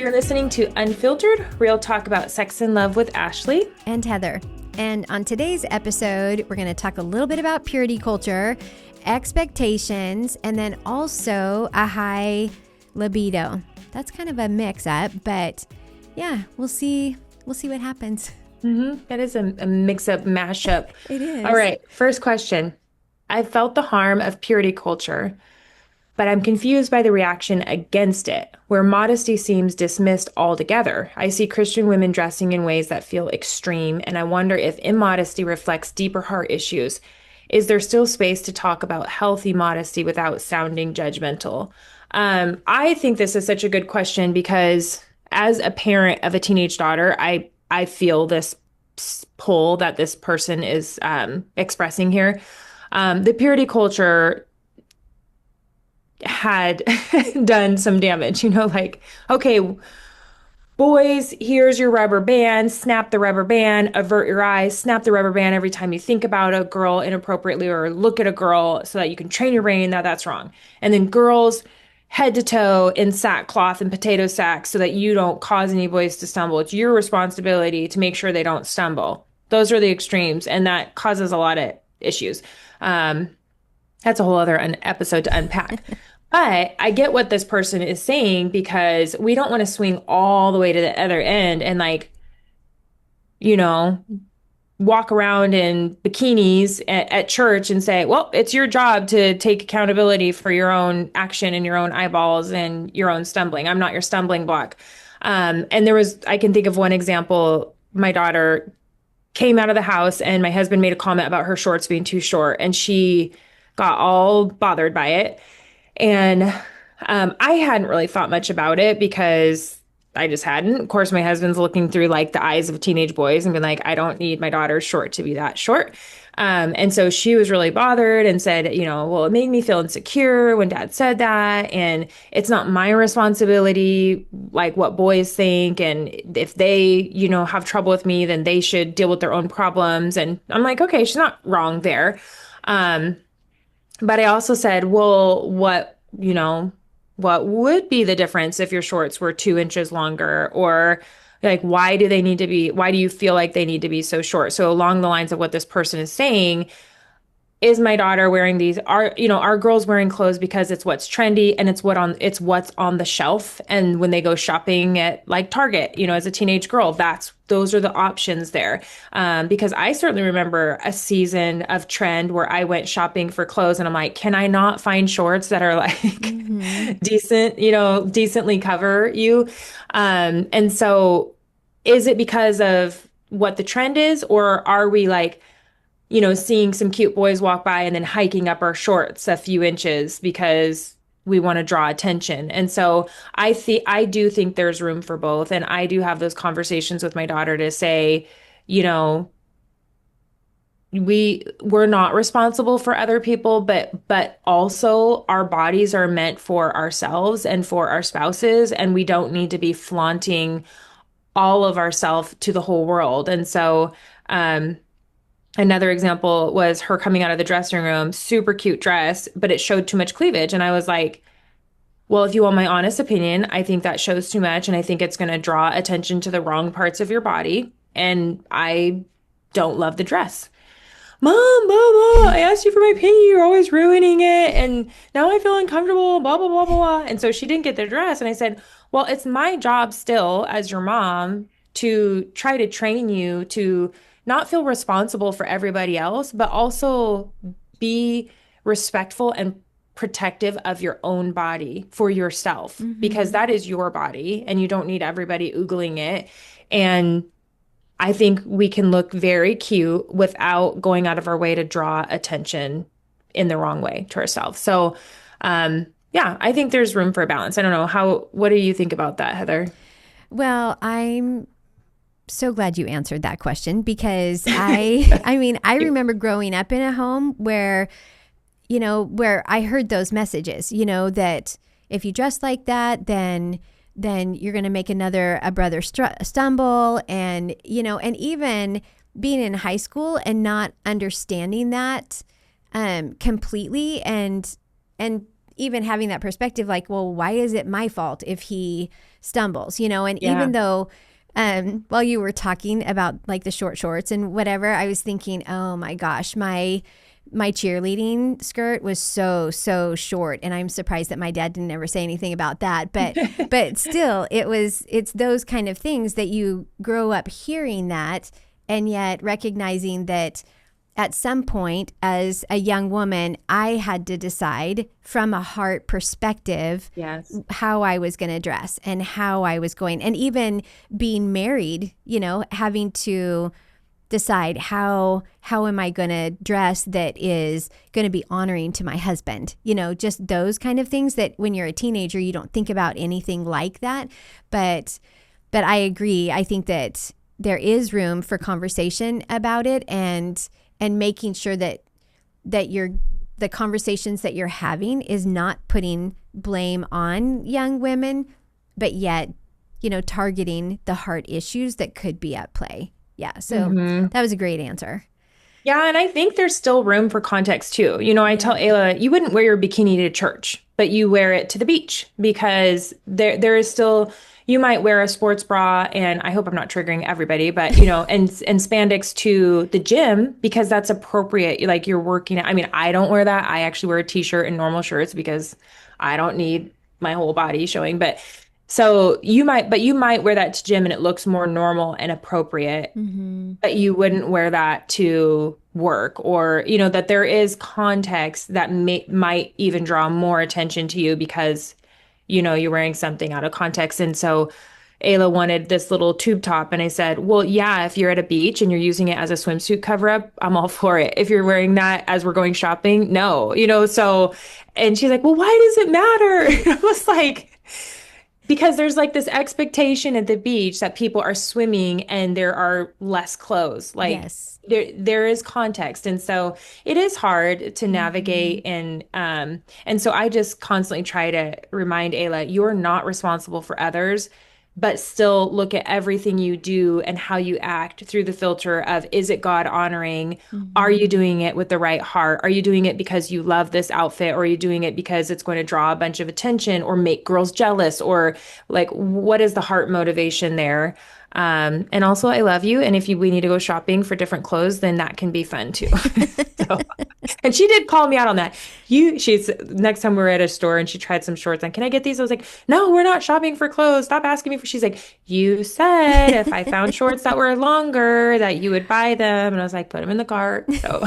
You're listening to Unfiltered, real talk about sex and love with Ashley and Heather. And on today's episode, we're going to talk a little bit about purity culture, expectations, and then also a high libido. That's kind of a mix-up, but yeah, we'll see what happens. That is a mix-up, mashup. It is. All right, first question. I've felt the harm of purity culture, but I'm confused by the reaction against it, where modesty seems dismissed altogether. I see Christian women dressing in ways that feel extreme, and I wonder if immodesty reflects deeper heart issues. Is there still space to talk about healthy modesty without sounding judgmental? I think this is such a good question because as a parent of a teenage daughter, I feel this pull that this person is expressing here. The purity culture had done some damage, like, okay, boys, here's your rubber band, snap the rubber band, avert your eyes, snap the rubber band every time you think about a girl inappropriately or look at a girl so that you can train your brain that that's wrong. And then girls, head to toe in sackcloth and potato sacks so that you don't cause any boys to stumble. It's your responsibility to make sure they don't stumble. Those are the extremes, and that causes a lot of issues. That's a whole other episode to unpack. But I get what this person is saying because we don't want to swing all the way to the other end and walk around in bikinis at church and say, well, it's your job to take accountability for your own action and your own eyeballs and your own stumbling. I'm not your stumbling block. And I can think of one example. My daughter came out of the house and my husband made a comment about her shorts being too short and she got all bothered by it. And I hadn't really thought much about it because I just hadn't. Of course, my husband's looking through the eyes of teenage boys and been like, I don't need my daughter's short to be that short. And so she was really bothered and said, well, it made me feel insecure when dad said that. And it's not my responsibility, what boys think. And if they, have trouble with me, then they should deal with their own problems. And I'm like, okay, she's not wrong there. But I also said, well, what would be the difference if your shorts were 2 inches longer? Or why do you feel like they need to be so short? So along the lines of what this person is saying, is my daughter wearing these? Are girls wearing clothes because it's what's trendy and it's what's on the shelf? And when they go shopping at Target, as a teenage girl, those are the options there. Because I certainly remember a season of trend where I went shopping for clothes and I'm like, can I not find shorts that are decent, decently cover you? And so is it because of what the trend is, or are we seeing some cute boys walk by and then hiking up our shorts a few inches because we want to draw attention? And so I do think there's room for both. And I do have those conversations with my daughter to say, we're not responsible for other people, but also our bodies are meant for ourselves and for our spouses. And we don't need to be flaunting all of ourselves to the whole world. And so, another example was her coming out of the dressing room, super cute dress, but it showed too much cleavage. And I was like, well, if you want my honest opinion, I think that shows too much. And I think it's going to draw attention to the wrong parts of your body. And I don't love the dress. Mom, I asked you for my opinion. You're always ruining it. And now I feel uncomfortable, blah, blah, blah, blah, blah. And so she didn't get the dress. And I said, well, it's my job still as your mom to try to train you to not feel responsible for everybody else, but also be respectful and protective of your own body for yourself, because that is your body and you don't need everybody oogling it. And I think we can look very cute without going out of our way to draw attention in the wrong way to ourselves. So, I think there's room for balance. I don't know. What do you think about that, Heather? Well, I'm so glad you answered that question because I remember growing up in a home where I heard those messages, that if you dress like that, then you're going to make a brother stumble. And, and even being in high school and not understanding that completely and even having that perspective, like, well, why is it my fault if he stumbles, and Yeah. even though, while you were talking about like the short shorts and whatever, I was thinking, oh my gosh, my cheerleading skirt was so short, and I'm surprised that my dad didn't ever say anything about that. But still, it's those kind of things that you grow up hearing that, and yet recognizing that at some point as a young woman, I had to decide from a heart perspective Yes. how I was going to dress and how I was going, and even being married, having to decide how am I going to dress that is going to be honoring to my husband, just those kind of things that when you're a teenager you don't think about anything like that. But I agree. I think that there is room for conversation about it, and making sure that the conversations that you're having is not putting blame on young women, but yet targeting the heart issues that could be at play. Yeah, so that was a great answer. Yeah, and I think there's still room for context too. I tell Yeah. Ayla, you wouldn't wear your bikini to church, but you wear it to the beach because there is still, you might wear a sports bra, and I hope I'm not triggering everybody, but and spandex to the gym because that's appropriate. Like you're working. I mean, I don't wear that. I actually wear a t-shirt and normal shirts because I don't need my whole body showing. But so you might wear that to gym and it looks more normal and appropriate, Mm-hmm. but you wouldn't wear that to work, or that there is context that might even draw more attention to you because you're wearing something out of context. And so Ayla wanted this little tube top, and I said, well, yeah, if you're at a beach and you're using it as a swimsuit cover up, I'm all for it. If you're wearing that as we're going shopping, no, so. And she's like, well, why does it matter? I was like, because there's like this expectation at the beach that people are swimming and there are less clothes. Like Yes. there is context. And so it is hard to Mm-hmm. navigate, and so I just constantly try to remind Ayla, you're not responsible for others, but still look at everything you do and how you act through the filter of, is it God honoring? Are Mm-hmm. you doing it with the right heart? Are you doing it because you love this outfit? Or are you doing it because it's going to draw a bunch of attention or make girls jealous? Or like, what is the heart motivation there? And also, I love you. And if we need to go shopping for different clothes, then that can be fun too. So, and she did call me out on that. She's next time we were at a store and she tried some shorts and can I get these? I was like, no, we're not shopping for clothes. Stop asking me for. She's like, you said if I found shorts that were longer that you would buy them. And I was like, put them in the cart. So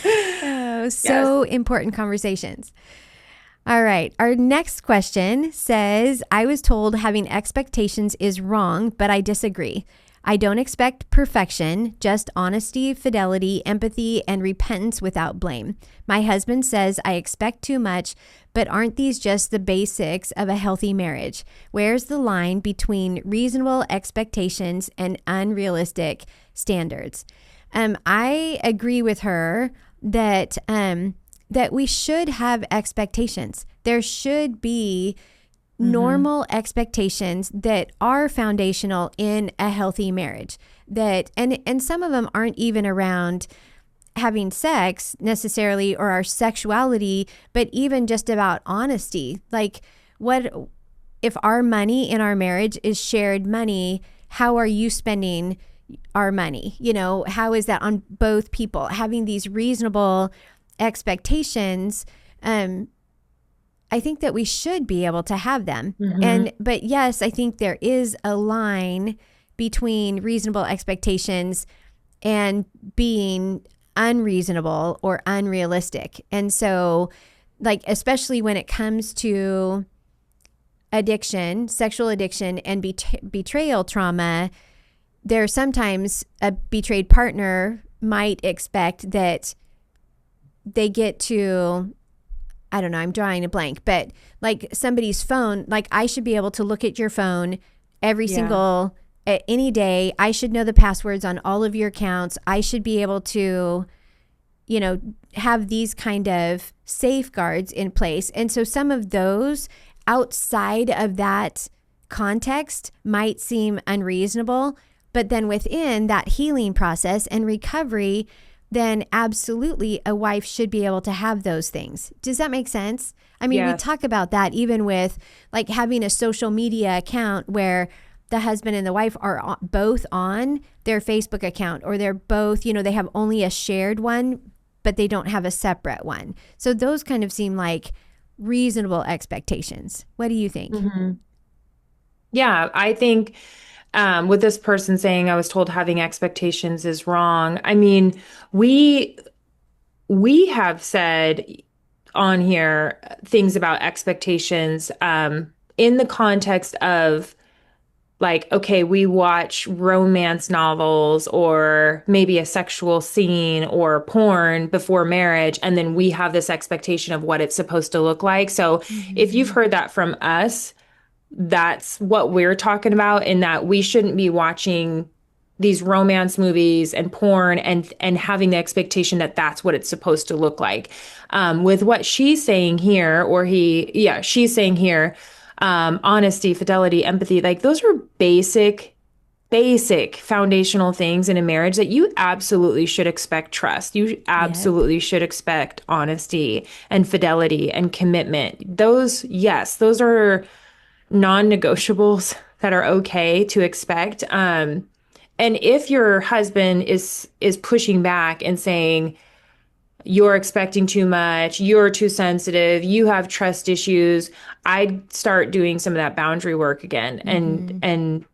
Oh, yes. so important conversations. All right. Our next question says, I was told having expectations is wrong, but I disagree. I don't expect perfection, just honesty, fidelity, empathy, and repentance without blame. My husband says I expect too much, but aren't these just the basics of a healthy marriage? Where's the line between reasonable expectations and unrealistic standards? I agree with her that we should have expectations. There should be Hmm. normal expectations that are foundational in a healthy marriage. That and some of them aren't even around having sex necessarily or our sexuality, but even just about honesty. Like, what if our money in our marriage is shared money? How are you spending our money? How is that on both people? Having these reasonable expectations, I think that we should be able to have them. Hmm. But yes, I think there is a line between reasonable expectations and being unreasonable or unrealistic. And so, like, especially when it comes to addiction, sexual addiction, and betrayal trauma, there sometimes a betrayed partner might expect that they get to, I don't know, I'm drawing a blank, but like somebody's phone, like I should be able to look at your phone every Yeah. single, any day. I should know the passwords on all of your accounts. I should be able to, have these kind of safeguards in place. And so some of those outside of that context might seem unreasonable, but then within that healing process and recovery, then absolutely a wife should be able to have those things. Does that make sense? I mean, we Yes. talk about that even with like having a social media account where the husband and the wife are both on their Facebook account, or they're both, they have only a shared one, but they don't have a separate one. So those kind of seem like reasonable expectations. What do you think? Hmm. Yeah, I think with this person saying I was told having expectations is wrong. I mean, we we have said on here things about expectations in the context of like, okay, we watch romance novels or maybe a sexual scene or porn before marriage, and then we have this expectation of what it's supposed to look like. So if you've Mm-hmm. heard that from us, that's what we're talking about, in that we shouldn't be watching these romance movies and porn and having the expectation that that's what it's supposed to look like. With what she's saying here, or she's saying here, honesty, fidelity, empathy, like those are basic foundational things in a marriage that you absolutely should expect trust. You Yep. absolutely should expect honesty and fidelity and commitment. Those, yes, those are non-negotiables that are okay to expect. And if your husband is pushing back and saying you're expecting too much, you're too sensitive, you have trust issues, I'd start doing some of that boundary work again Mm-hmm. and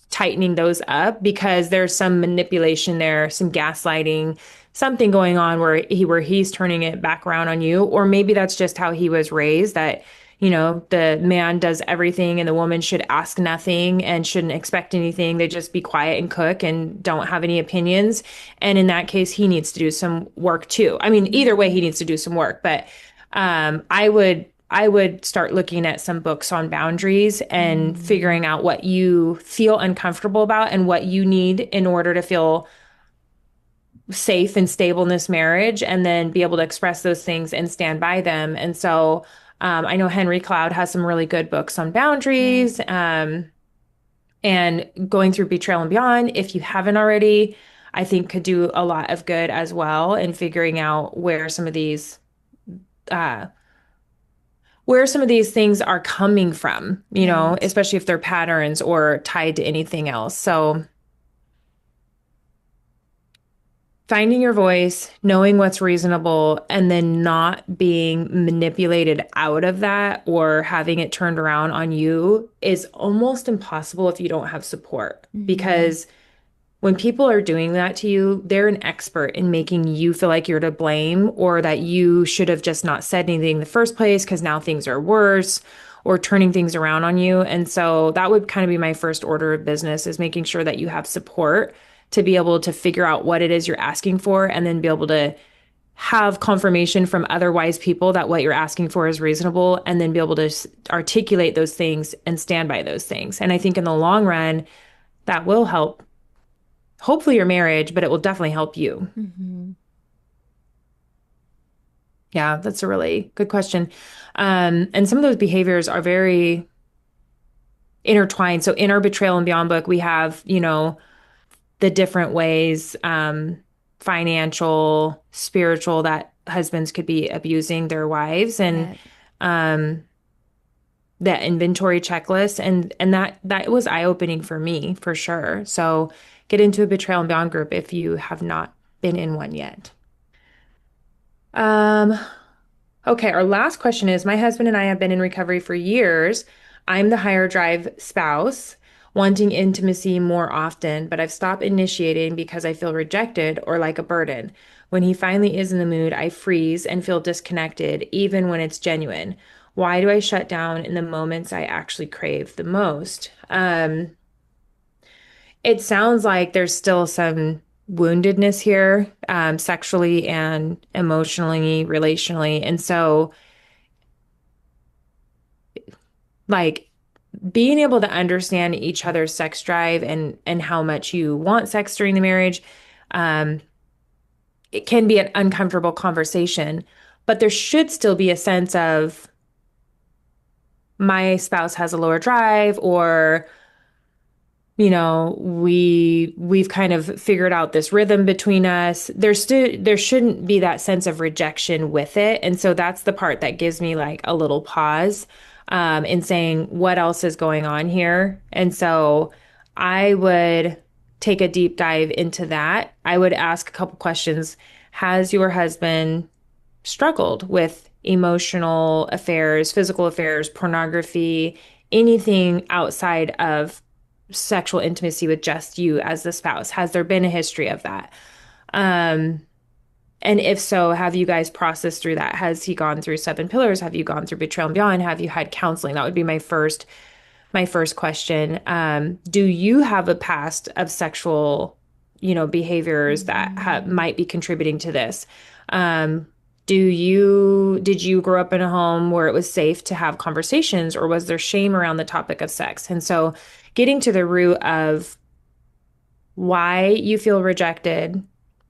tightening those up, because there's some manipulation there, some gaslighting, something going on where he's turning it back around on you. Or maybe that's just how he was raised, that the man does everything and the woman should ask nothing and shouldn't expect anything. They just be quiet and cook and don't have any opinions. And in that case, he needs to do some work too. I mean, either way, he needs to do some work. But I would start looking at some books on boundaries and Mm-hmm. figuring out what you feel uncomfortable about and what you need in order to feel safe and stable in this marriage, and then be able to express those things and stand by them. And so I know Henry Cloud has some really good books on Right. boundaries, and going through Betrayal and Beyond, if you haven't already, I think could do a lot of good as well in figuring out uh, where some of these things are coming from, Right. especially if they're patterns or tied to anything else. So finding your voice, knowing what's reasonable, and then not being manipulated out of that or having it turned around on you is almost impossible if you don't have support. Mm-hmm. Because when people are doing that to you, they're an expert in making you feel like you're to blame, or that you should have just not said anything in the first place because now things are worse, or turning things around on you. And so that would kind of be my first order of business, is making sure that you have support to be able to figure out what it is you're asking for, and then be able to have confirmation from other wise people that what you're asking for is reasonable, and then be able to articulate those things and stand by those things. And I think in the long run, that will help, hopefully, your marriage, but it will definitely help you. Mm-hmm. Yeah, that's a really good question. And some of those behaviors are very intertwined. So in our Betrayal and Beyond book, we have, the different ways, financial, spiritual, that husbands could be abusing their wives, and Yeah. um, that inventory checklist. And that was eye-opening for me, for sure. So get into a Betrayal and Beyond group if you have not been in one yet. Um, Okay, our last question is, my husband and I have been in recovery for years. I'm the higher drive spouse, wanting intimacy more often, but I've stopped initiating because I feel rejected or like a burden. When he finally is in the mood, I freeze and feel disconnected, even when it's genuine. Why do I shut down in the moments I actually crave the most? It sounds like there's still some woundedness here, sexually and emotionally, relationally. And so, like, being able to understand each other's sex drive and how much you want sex during the marriage, um, it can be an uncomfortable conversation, but there should still be a sense of my spouse has a lower drive, or we've kind of figured out this rhythm between us. There shouldn't be that sense of rejection with it. And so that's the part that gives me like a little pause in saying what else is going on here. And so I would take a deep dive into that. I would ask a couple questions. Has your husband struggled with emotional affairs, physical affairs, pornography, anything outside of sexual intimacy with just you as the spouse? Has there been a history of that? Um, and if so, have you guys processed through that? Has he gone through seven pillars? Have you gone through betrayal and beyond? Have you had counseling? That would be my first question. Do you have a past of sexual, behaviors that might be contributing to this? Um, did you grow up in a home where it was safe to have conversations, or was there shame around the topic of sex? And so getting to the root of why you feel rejected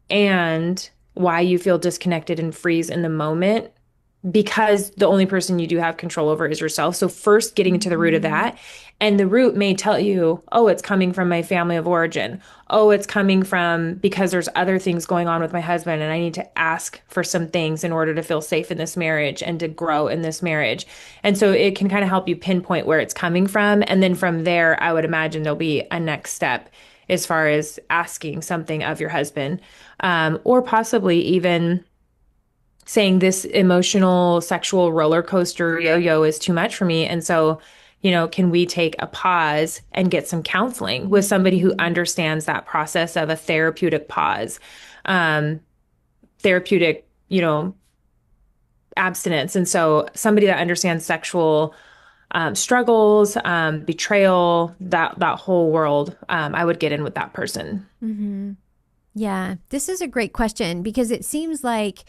and why you feel disconnected and freeze in the moment, because the only person you do have control over is yourself. So first getting into the root of Mm-hmm. that, and the root may tell you, oh, it's coming from my family of origin. Oh, it's coming from because there's other things going on with my husband and I need to ask for some things in order to feel safe in this marriage and to grow in this marriage. And so it can kind of help you pinpoint where it's coming from. And then from there, I would imagine there'll be a next step as far as asking something of your husband, or possibly even saying this emotional sexual roller coaster yo-yo is too much for me. And so, can we take a pause and get some counseling with somebody who Mm-hmm. understands that process of a therapeutic pause, um, therapeutic, abstinence. And so somebody that understands sexual struggles, betrayal, that whole world, I would get in with that person. Mm-hmm. Yeah, this is a great question because it seems like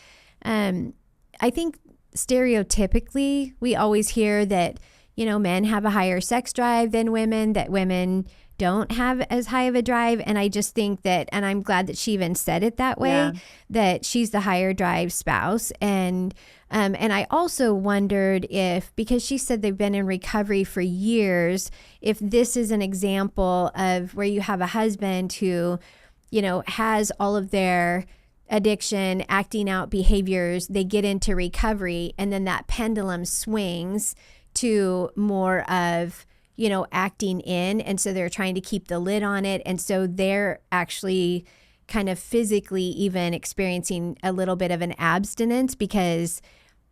um, I think stereotypically we always hear that, men have a higher sex drive than women, that women don't have as high of a drive. And I just think that, and I'm glad that she even said it that way, Yeah. that she's the higher drive spouse. And I also wondered if, because she said they've been in recovery for years, if this is an example of where you have a husband who has all of their addiction, acting out behaviors, they get into recovery, and then that pendulum swings to more of, acting in. And so they're trying to keep the lid on it. And so they're actually kind of physically even experiencing a little bit of an abstinence because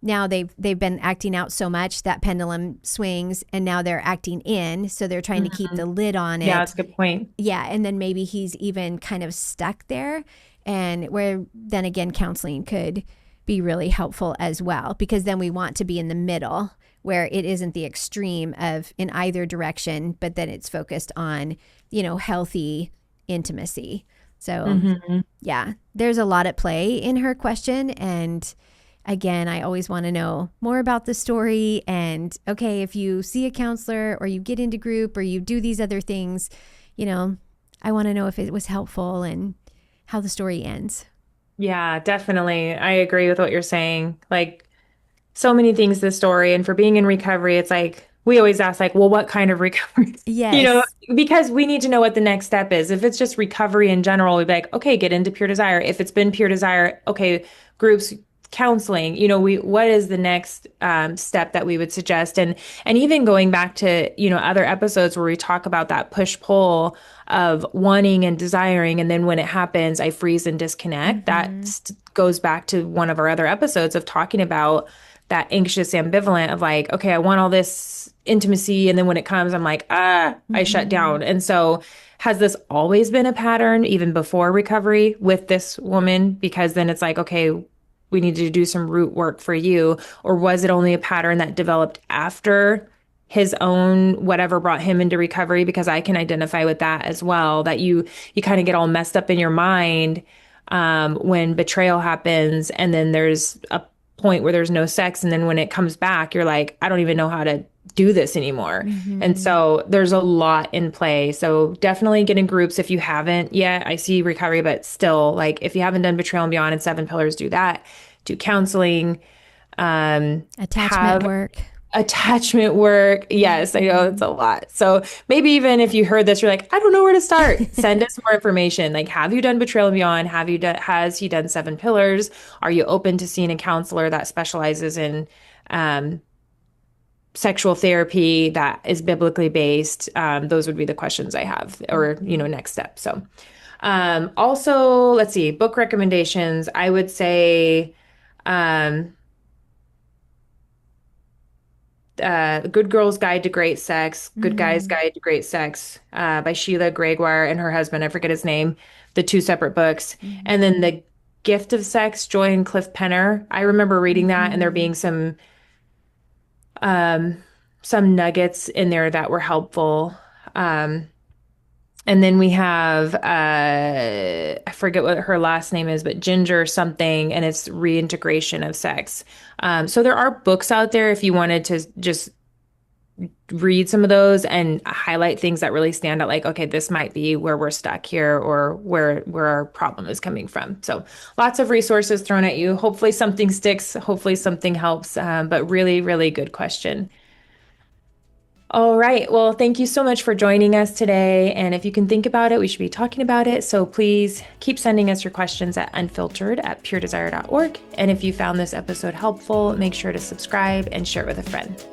now they've been acting out so much that pendulum swings and now they're acting in, so they're trying to keep Mhm. the lid on Yeah, it. that's a good point. Yeah, and then maybe he's even kind of stuck there, and where then again counseling could be really helpful as well, because then we want to be in the middle where it isn't the extreme of in either direction, but then it's focused on, healthy intimacy. So Hmm. yeah, there's a lot at play in her question. And again, I always want to know more about the story. And okay, if you see a counselor or you get into group or you do these other things, you know, I want to know if it was helpful and how the story ends. Yeah, definitely. I agree with what you're saying. Like, so many things this story, and for being in recovery, it's like we always ask like, well, what kind of recovery? You know, Yes. because we need to know what the next step is. If it's just recovery in general, we'd be like, okay, get into pure desire. If it's been pure desire, okay, groups, counseling, we what is the next step that we would suggest? And even going back to, other episodes where we talk about that push-pull of wanting and desiring, and then when it happens, I freeze and disconnect. That Mm-hmm. goes back to one of our other episodes of talking about that anxious ambivalent of like, okay, I want all this intimacy. And then when it comes, I'm like, I shut Mm-hmm. down. And so has this always been a pattern even before recovery with this woman? Because then it's like, okay, we need to do some root work for you. Or was it only a pattern that developed after his own whatever brought him into recovery? Because I can identify with that as well, that you kind of get all messed up in your mind when betrayal happens, and then there's a point where there's no sex, and then when it comes back, you're like, I don't even know how to do this anymore. And Mm-hmm. so there's a lot in play. So definitely get in groups if you haven't yet. I see recovery, but still, like if you haven't done betrayal and beyond and seven pillars, do that. Do counseling. Attachment Have work. Attachment work. Yes, I know it's a lot. So maybe even if you heard this, you're like, I don't know where to start. Send us more information. Like, have you done Betrayal and Beyond? Has he done Seven Pillars? Are you open to seeing a counselor that specializes in um, sexual therapy that is biblically based? Those would be the questions I have, or, next step. So, also, let's see, book recommendations. I would say, um, Good Girl's Guide to Great Sex, Good Guy's Mm-hmm. Guide to Great Sex, by Sheila Gregoire and her husband. I forget his name, the two separate books. And then The Gift of Sex, Joy and Cliff Penner. I remember reading that and there Mm-hmm. being um, some nuggets in there that were helpful. Um, and then we have, I forget what her last name is, but Ginger something, and it's reintegration of sex. So there are books out there if you wanted to just read some of those and highlight things that really stand out, like, okay, this might be where we're stuck here or where our problem is coming from. So lots of resources thrown at you. Hopefully something sticks, hopefully something helps. But really, really good question. All right. Well, thank you so much for joining us today. And if you can think about it, we should be talking about it. So please keep sending us your questions at unfiltered@puredesire.org. And if you found this episode helpful, make sure to subscribe and share it with a friend.